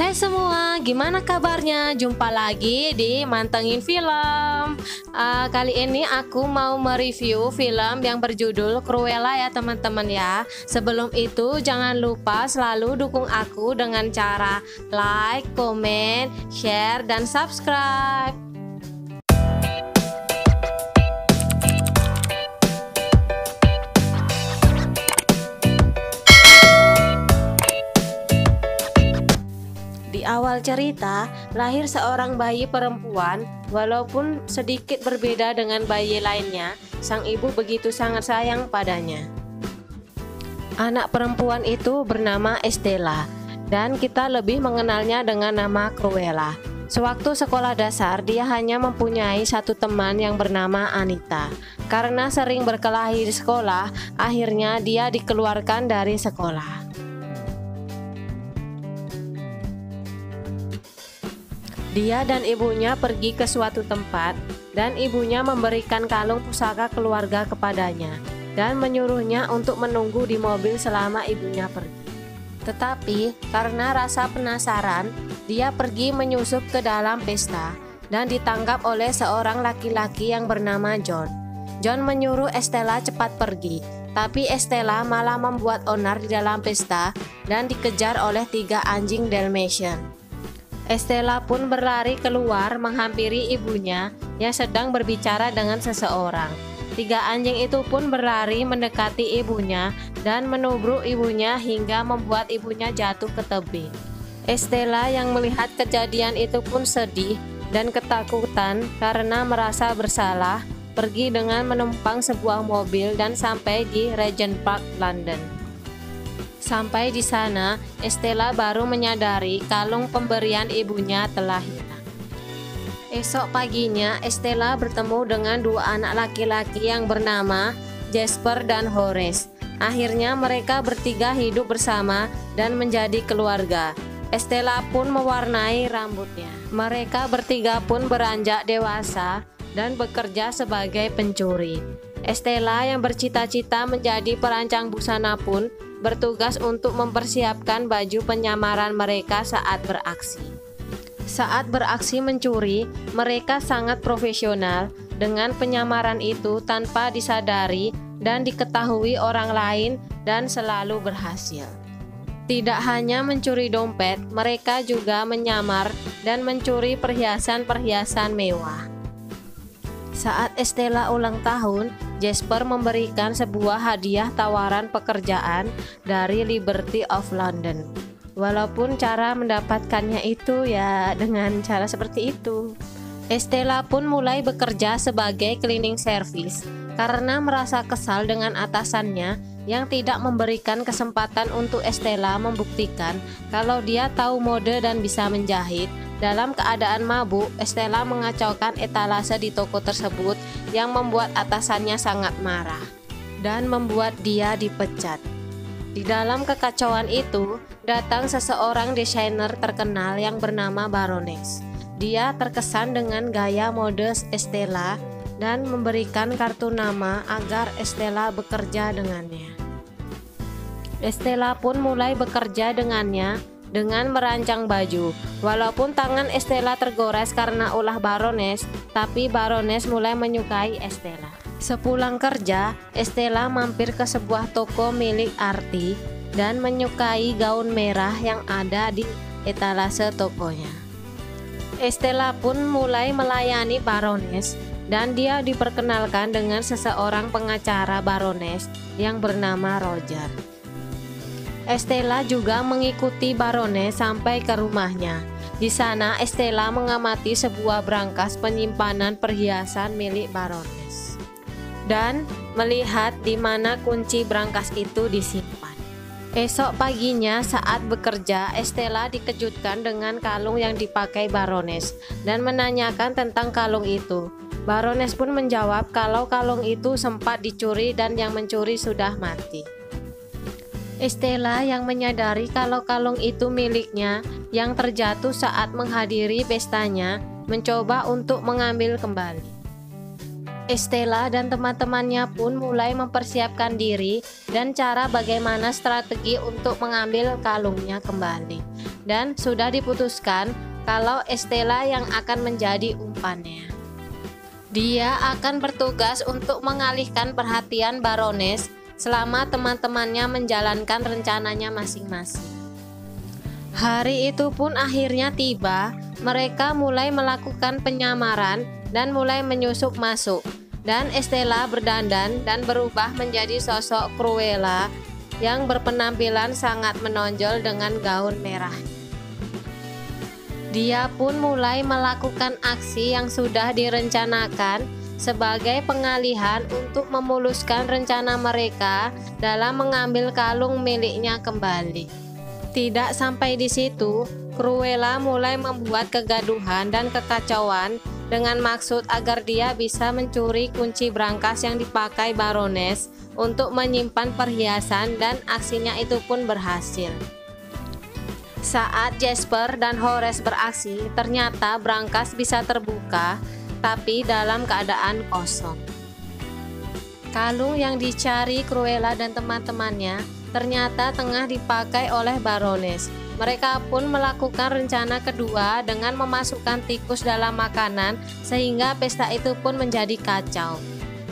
Hai semua, gimana kabarnya? Jumpa lagi di Mantengin Film. Kali ini aku mau mereview film yang berjudul Cruella ya teman-teman ya. Sebelum itu jangan lupa selalu dukung aku dengan cara like, comment, share, dan subscribe. Di awal cerita, lahir seorang bayi perempuan. Walaupun sedikit berbeda dengan bayi lainnya, sang ibu begitu sangat sayang padanya. Anak perempuan itu bernama Estella, dan kita lebih mengenalnya dengan nama Cruella. Sewaktu sekolah dasar, dia hanya mempunyai satu teman yang bernama Anita. Karena sering berkelahi di sekolah, akhirnya dia dikeluarkan dari sekolah. Dia dan ibunya pergi ke suatu tempat, dan ibunya memberikan kalung pusaka keluarga kepadanya dan menyuruhnya untuk menunggu di mobil selama ibunya pergi. Tetapi karena rasa penasaran, dia pergi menyusup ke dalam pesta dan ditangkap oleh seorang laki-laki yang bernama John. John menyuruh Estella cepat pergi, tapi Estella malah membuat onar di dalam pesta dan dikejar oleh 3 anjing Dalmatian. Estella pun berlari keluar menghampiri ibunya yang sedang berbicara dengan seseorang. 3 anjing itu pun berlari mendekati ibunya dan menubruk ibunya hingga membuat ibunya jatuh ke tebing. Estella yang melihat kejadian itu pun sedih dan ketakutan karena merasa bersalah, pergi dengan menumpang sebuah mobil dan sampai di Regent Park, London. Sampai di sana, Estella baru menyadari kalung pemberian ibunya telah hilang. Esok paginya, Estella bertemu dengan 2 anak laki-laki yang bernama Jasper dan Horace. Akhirnya mereka bertiga hidup bersama dan menjadi keluarga. Estella pun mewarnai rambutnya. Mereka bertiga pun beranjak dewasa dan bekerja sebagai pencuri. Estella yang bercita-cita menjadi perancang busana pun bertugas untuk mempersiapkan baju penyamaran mereka saat beraksi. Saat beraksi mencuri, mereka sangat profesional dengan penyamaran itu tanpa disadari dan diketahui orang lain dan selalu berhasil. Tidak hanya mencuri dompet, mereka juga menyamar dan mencuri perhiasan-perhiasan mewah. Saat Estella ulang tahun, Jasper memberikan sebuah hadiah tawaran pekerjaan dari Liberty of London. Walaupun cara mendapatkannya itu ya dengan cara seperti itu. Estella pun mulai bekerja sebagai cleaning service karena merasa kesal dengan atasannya yang tidak memberikan kesempatan untuk Estella membuktikan kalau dia tahu mode dan bisa menjahit. Dalam keadaan mabuk, Estella mengacaukan etalase di toko tersebut yang membuat atasannya sangat marah dan membuat dia dipecat. Di dalam kekacauan itu, datang seseorang desainer terkenal yang bernama Baroness. Dia terkesan dengan gaya mode Estella dan memberikan kartu nama agar Estella bekerja dengannya. Estella pun mulai bekerja dengannya dengan merancang baju. Walaupun tangan Estella tergores karena ulah Baroness, tapi Baroness mulai menyukai Estella. Sepulang kerja, Estella mampir ke sebuah toko milik Artie dan menyukai gaun merah yang ada di etalase tokonya. Estella pun mulai melayani Baroness dan dia diperkenalkan dengan seseorang pengacara Baroness yang bernama Roger. Estella juga mengikuti Baroness sampai ke rumahnya. Di sana Estella mengamati sebuah brankas penyimpanan perhiasan milik Baroness dan melihat di mana kunci brankas itu disimpan. Esok paginya saat bekerja, Estella dikejutkan dengan kalung yang dipakai Baroness dan menanyakan tentang kalung itu. Baroness pun menjawab kalau kalung itu sempat dicuri dan yang mencuri sudah mati. Estella yang menyadari kalau kalung itu miliknya yang terjatuh saat menghadiri pestanya, mencoba untuk mengambil kembali. Estella dan teman-temannya pun mulai mempersiapkan diri dan cara bagaimana strategi untuk mengambil kalungnya kembali. Dan sudah diputuskan kalau Estella yang akan menjadi umpannya. Dia akan bertugas untuk mengalihkan perhatian Baroness selama teman-temannya menjalankan rencananya masing-masing. Hari itu pun akhirnya tiba. Mereka mulai melakukan penyamaran dan mulai menyusup masuk. Dan Estella berdandan dan berubah menjadi sosok Cruella yang berpenampilan sangat menonjol dengan gaun merah. Dia pun mulai melakukan aksi yang sudah direncanakan sebagai pengalihan untuk memuluskan rencana mereka dalam mengambil kalung miliknya kembali. Tidak sampai di situ, Cruella mulai membuat kegaduhan dan kekacauan dengan maksud agar dia bisa mencuri kunci brankas yang dipakai Baroness untuk menyimpan perhiasan, dan aksinya itu pun berhasil. Saat Jasper dan Horace beraksi, ternyata brankas bisa terbuka, tapi dalam keadaan kosong. Kalung yang dicari Cruella dan teman-temannya ternyata tengah dipakai oleh Baroness. Mereka pun melakukan rencana kedua dengan memasukkan tikus dalam makanan sehingga pesta itu pun menjadi kacau.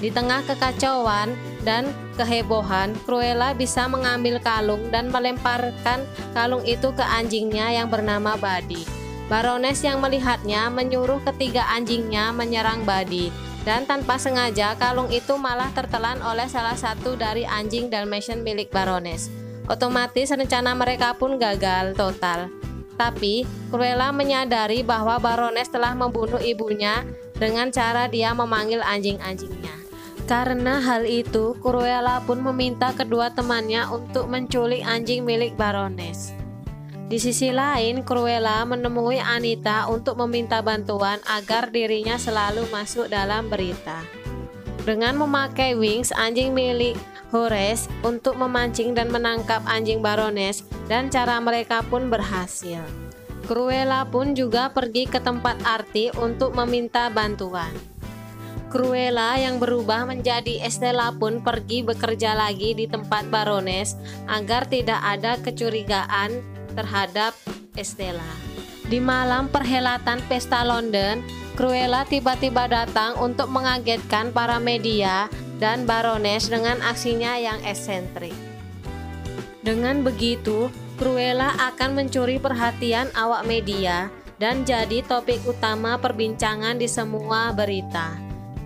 Di tengah kekacauan dan kehebohan, Cruella bisa mengambil kalung dan melemparkan kalung itu ke anjingnya yang bernama Buddy. Baroness yang melihatnya menyuruh ketiga anjingnya menyerang Buddy, dan tanpa sengaja kalung itu malah tertelan oleh salah satu dari anjing Dalmatian milik Baroness. Otomatis rencana mereka pun gagal total. Tapi Cruella menyadari bahwa Baroness telah membunuh ibunya dengan cara dia memanggil anjing-anjingnya. Karena hal itu, Cruella pun meminta kedua temannya untuk menculik anjing milik Baroness. Di sisi lain, Cruella menemui Anita untuk meminta bantuan agar dirinya selalu masuk dalam berita. Dengan memakai Wings, anjing milik Horace, untuk memancing dan menangkap anjing Baroness, dan cara mereka pun berhasil. Cruella pun juga pergi ke tempat Artie untuk meminta bantuan. Cruella yang berubah menjadi Estella pun pergi bekerja lagi di tempat Baroness agar tidak ada kecurigaan terhadap Estella. Di malam perhelatan pesta London, Cruella tiba-tiba datang untuk mengagetkan para media dan Baroness dengan aksinya yang eksentrik. Dengan begitu, Cruella akan mencuri perhatian awak media dan jadi topik utama perbincangan di semua berita,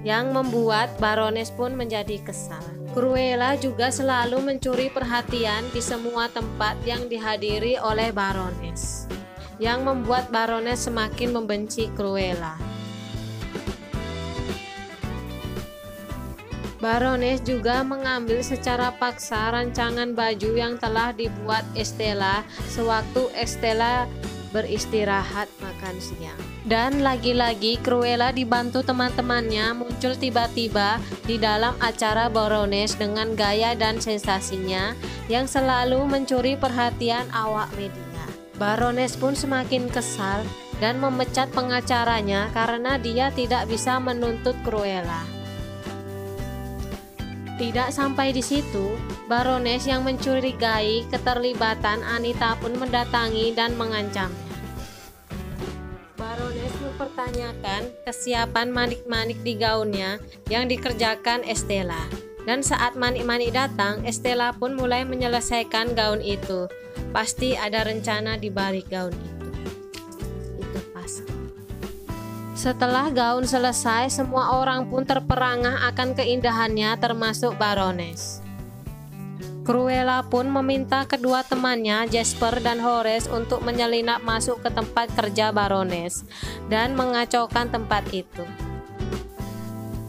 yang membuat Baroness pun menjadi kesal. Cruella juga selalu mencuri perhatian di semua tempat yang dihadiri oleh Baroness, yang membuat Baroness semakin membenci Cruella. Baroness juga mengambil secara paksa rancangan baju yang telah dibuat Estella sewaktu Estella beristirahat makan siang. Dan lagi-lagi Cruella dibantu teman-temannya muncul tiba-tiba di dalam acara Baroness dengan gaya dan sensasinya yang selalu mencuri perhatian awak media. Baroness pun semakin kesal dan memecat pengacaranya karena dia tidak bisa menuntut Cruella. Tidak sampai di situ, Baroness yang mencurigai keterlibatan Anita pun mendatangi dan mengancamnya. Baroness mempertanyakan kesiapan manik-manik di gaunnya yang dikerjakan Estella. Dan saat manik-manik datang, Estella pun mulai menyelesaikan gaun itu. Pasti ada rencana di balik gaun itu. Itu pas. Setelah gaun selesai, semua orang pun terperangah akan keindahannya termasuk Baroness. Cruella pun meminta kedua temannya, Jasper dan Horace, untuk menyelinap masuk ke tempat kerja Baroness dan mengacaukan tempat itu.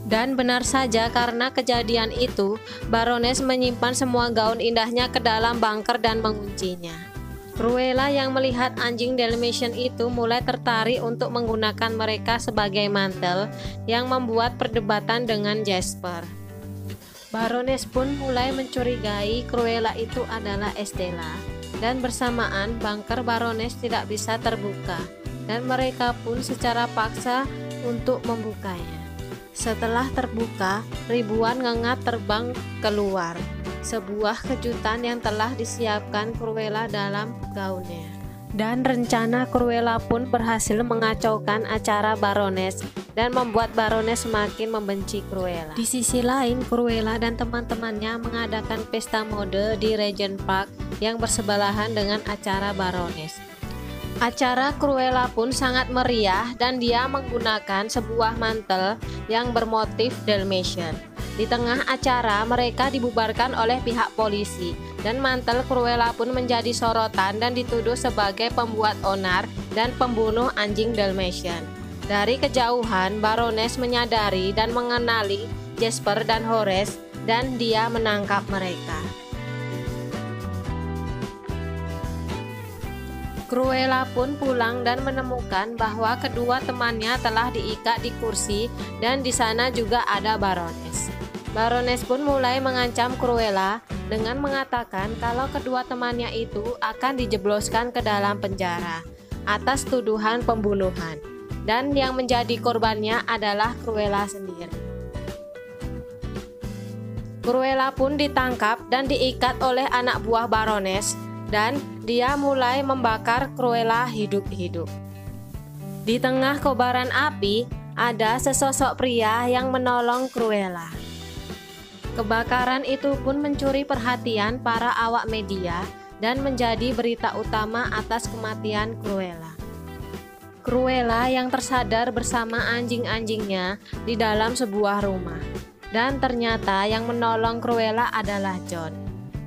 Dan benar saja, karena kejadian itu, Baroness menyimpan semua gaun indahnya ke dalam bunker dan menguncinya. Cruella yang melihat anjing Dalmatian itu mulai tertarik untuk menggunakan mereka sebagai mantel, yang membuat perdebatan dengan Jasper. Baroness pun mulai mencurigai Cruella itu adalah Estella, dan bersamaan bunker Baroness tidak bisa terbuka, dan mereka pun secara paksa untuk membukanya. Setelah terbuka, ribuan ngengat terbang keluar. Sebuah kejutan yang telah disiapkan Cruella dalam gaunnya. Dan rencana Cruella pun berhasil mengacaukan acara Baroness dan membuat Baroness semakin membenci Cruella. Di sisi lain, Cruella dan teman-temannya mengadakan pesta mode di Regent Park yang bersebelahan dengan acara Baroness. Acara Cruella pun sangat meriah dan dia menggunakan sebuah mantel yang bermotif Dalmatian. Di tengah acara, mereka dibubarkan oleh pihak polisi dan mantel Cruella pun menjadi sorotan dan dituduh sebagai pembuat onar dan pembunuh anjing Dalmatian. Dari kejauhan, Baroness menyadari dan mengenali Jasper dan Horace dan dia menangkap mereka. Cruella pun pulang dan menemukan bahwa kedua temannya telah diikat di kursi dan di sana juga ada Baroness. Baroness pun mulai mengancam Cruella dengan mengatakan kalau kedua temannya itu akan dijebloskan ke dalam penjara atas tuduhan pembunuhan dan yang menjadi korbannya adalah Cruella sendiri. Cruella pun ditangkap dan diikat oleh anak buah Baroness dan dia mulai membakar Cruella hidup-hidup. Di tengah kobaran api, ada sesosok pria yang menolong Cruella. Kebakaran itu pun mencuri perhatian para awak media dan menjadi berita utama atas kematian Cruella. Cruella yang tersadar bersama anjing-anjingnya di dalam sebuah rumah. Dan ternyata yang menolong Cruella adalah John.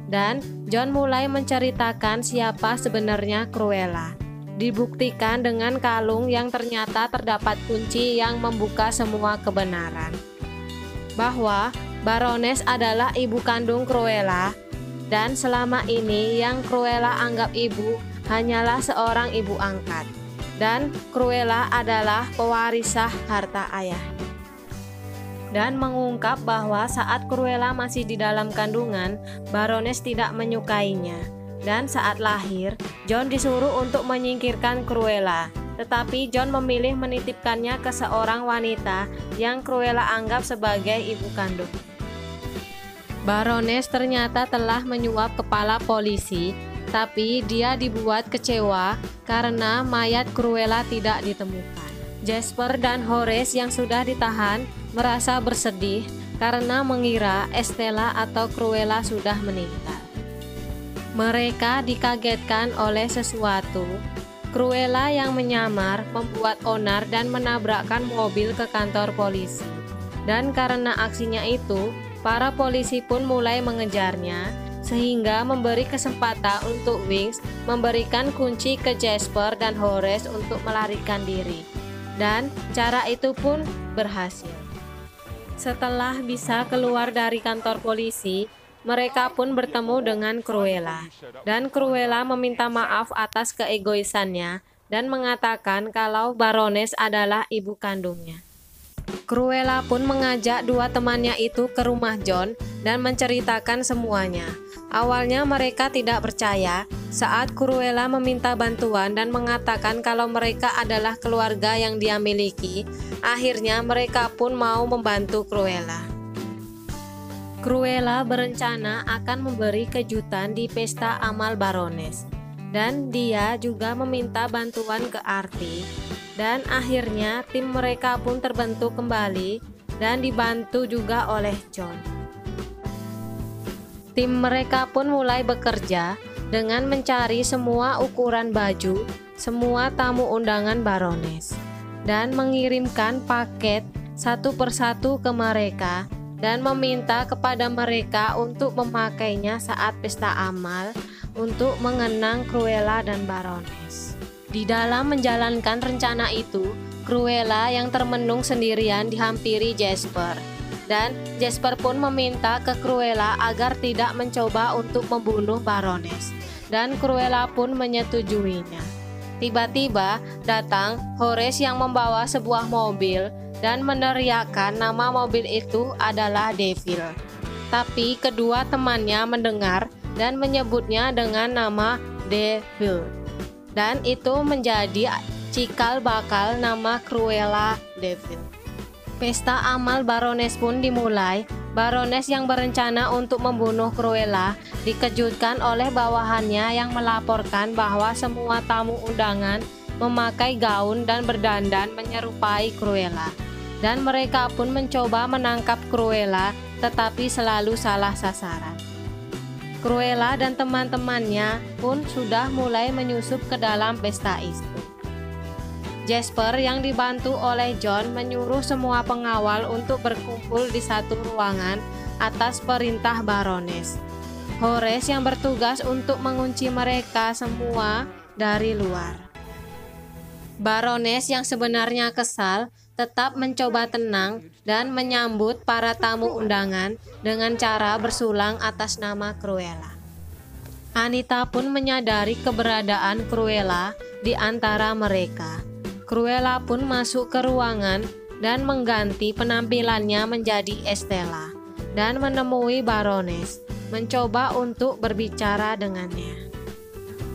Dan John mulai menceritakan siapa sebenarnya Cruella. Dibuktikan dengan kalung yang ternyata terdapat kunci yang membuka semua kebenaran. Bahwa Baroness adalah ibu kandung Cruella dan selama ini yang Cruella anggap ibu hanyalah seorang ibu angkat. Dan Cruella adalah pewarisah harta ayah. Dan mengungkap bahwa saat Cruella masih di dalam kandungan, Baroness tidak menyukainya. Dan saat lahir, John disuruh untuk menyingkirkan Cruella. Tetapi John memilih menitipkannya ke seorang wanita yang Cruella anggap sebagai ibu kandung. Baroness ternyata telah menyuap kepala polisi, tapi dia dibuat kecewa karena mayat Cruella tidak ditemukan. Jasper dan Horace yang sudah ditahan merasa bersedih karena mengira Estella atau Cruella sudah meninggal. Mereka dikagetkan oleh sesuatu. Cruella yang menyamar membuat onar dan menabrakkan mobil ke kantor polisi. Dan karena aksinya itu, para polisi pun mulai mengejarnya, sehingga memberi kesempatan untuk Winx memberikan kunci ke Jasper dan Horace untuk melarikan diri. Dan cara itu pun berhasil. Setelah bisa keluar dari kantor polisi, mereka pun bertemu dengan Cruella. Dan Cruella meminta maaf atas keegoisannya dan mengatakan kalau Baroness adalah ibu kandungnya. Cruella pun mengajak dua temannya itu ke rumah John dan menceritakan semuanya. Awalnya mereka tidak percaya saat Cruella meminta bantuan dan mengatakan kalau mereka adalah keluarga yang dia miliki. Akhirnya mereka pun mau membantu Cruella. Cruella berencana akan memberi kejutan di pesta amal Baroness. Dan dia juga meminta bantuan ke Artie. Dan akhirnya tim mereka pun terbentuk kembali dan dibantu juga oleh John. Tim mereka pun mulai bekerja dengan mencari semua ukuran baju, semua tamu undangan Baroness, dan mengirimkan paket satu persatu ke mereka dan meminta kepada mereka untuk memakainya saat pesta amal untuk mengenang Cruella dan Baroness. Di dalam menjalankan rencana itu, Cruella yang termenung sendirian dihampiri Jasper. Dan Jasper pun meminta ke Cruella agar tidak mencoba untuk membunuh Baroness. Dan Cruella pun menyetujuinya. Tiba-tiba datang Horace yang membawa sebuah mobil dan meneriakkan nama mobil itu adalah Devil. Tapi kedua temannya mendengar dan menyebutnya dengan nama Devil. Dan itu menjadi cikal bakal nama Cruella Devil. Pesta amal Baroness pun dimulai. Baroness yang berencana untuk membunuh Cruella dikejutkan oleh bawahannya yang melaporkan bahwa semua tamu undangan memakai gaun dan berdandan menyerupai Cruella. Dan mereka pun mencoba menangkap Cruella, tetapi selalu salah sasaran. Cruella dan teman-temannya pun sudah mulai menyusup ke dalam pesta itu. Jasper yang dibantu oleh John menyuruh semua pengawal untuk berkumpul di satu ruangan atas perintah Baroness. Horace yang bertugas untuk mengunci mereka semua dari luar. Baroness yang sebenarnya kesal tetap mencoba tenang dan menyambut para tamu undangan dengan cara bersulang atas nama Cruella. Anita pun menyadari keberadaan Cruella di antara mereka. Cruella pun masuk ke ruangan dan mengganti penampilannya menjadi Estella dan menemui Baroness, mencoba untuk berbicara dengannya.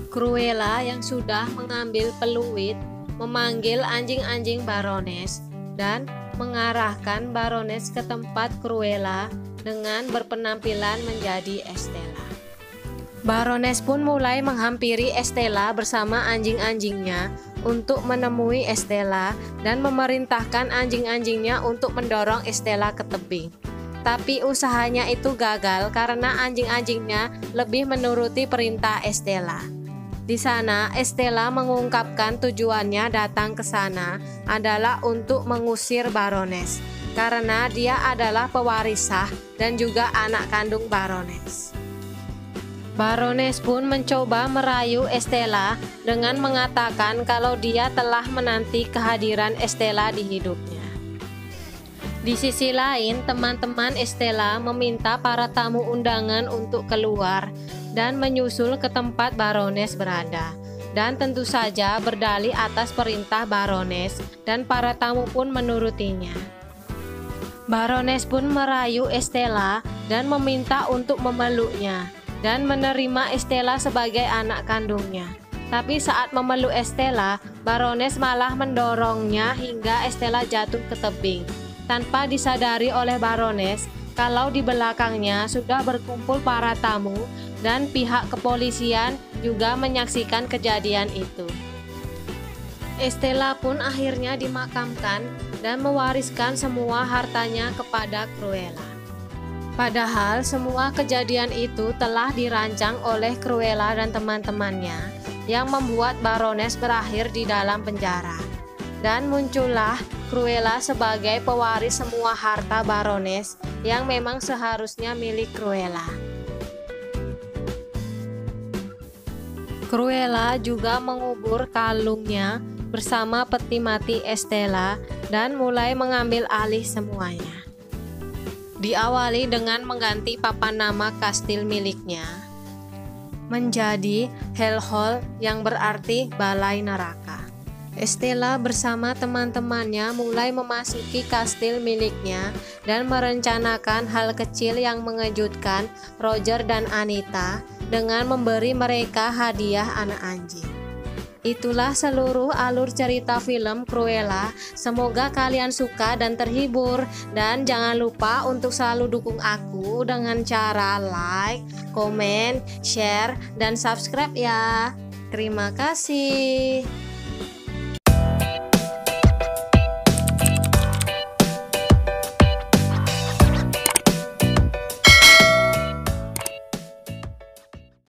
Cruella yang sudah mengambil peluit memanggil anjing-anjing Baroness dan mengarahkan Baroness ke tempat Cruella dengan berpenampilan menjadi Estella. Baroness pun mulai menghampiri Estella bersama anjing-anjingnya untuk menemui Estella dan memerintahkan anjing-anjingnya untuk mendorong Estella ke tebing. Tapi usahanya itu gagal karena anjing-anjingnya lebih menuruti perintah Estella. Di sana, Estella mengungkapkan tujuannya datang ke sana adalah untuk mengusir Baroness karena dia adalah pewaris sah dan juga anak kandung Baroness. Baroness pun mencoba merayu Estella dengan mengatakan kalau dia telah menanti kehadiran Estella di hidupnya. Di sisi lain, teman-teman Estella meminta para tamu undangan untuk keluar dan menyusul ke tempat Baroness berada. Dan tentu saja berdalih atas perintah Baroness dan para tamu pun menurutinya. Baroness pun merayu Estella dan meminta untuk memeluknya dan menerima Estella sebagai anak kandungnya. Tapi saat memeluk Estella, Baroness malah mendorongnya hingga Estella jatuh ke tebing. Tanpa disadari oleh Baroness, kalau di belakangnya sudah berkumpul para tamu dan pihak kepolisian juga menyaksikan kejadian itu. Estella pun akhirnya dimakamkan dan mewariskan semua hartanya kepada Cruella. Padahal semua kejadian itu telah dirancang oleh Cruella dan teman-temannya yang membuat Baroness berakhir di dalam penjara. Dan muncullah Cruella sebagai pewaris semua harta Baroness yang memang seharusnya milik Cruella. Cruella juga mengubur kalungnya bersama peti mati Estella dan mulai mengambil alih semuanya. Diawali dengan mengganti papan nama kastil miliknya menjadi Hellhole yang berarti balai neraka. Estella bersama teman-temannya mulai memasuki kastil miliknya dan merencanakan hal kecil yang mengejutkan Roger dan Anita dengan memberi mereka hadiah anak anjing. Itulah seluruh alur cerita film Cruella. Semoga kalian suka dan terhibur. Dan jangan lupa untuk selalu dukung aku dengan cara like, komen, share, dan subscribe ya. Terima kasih.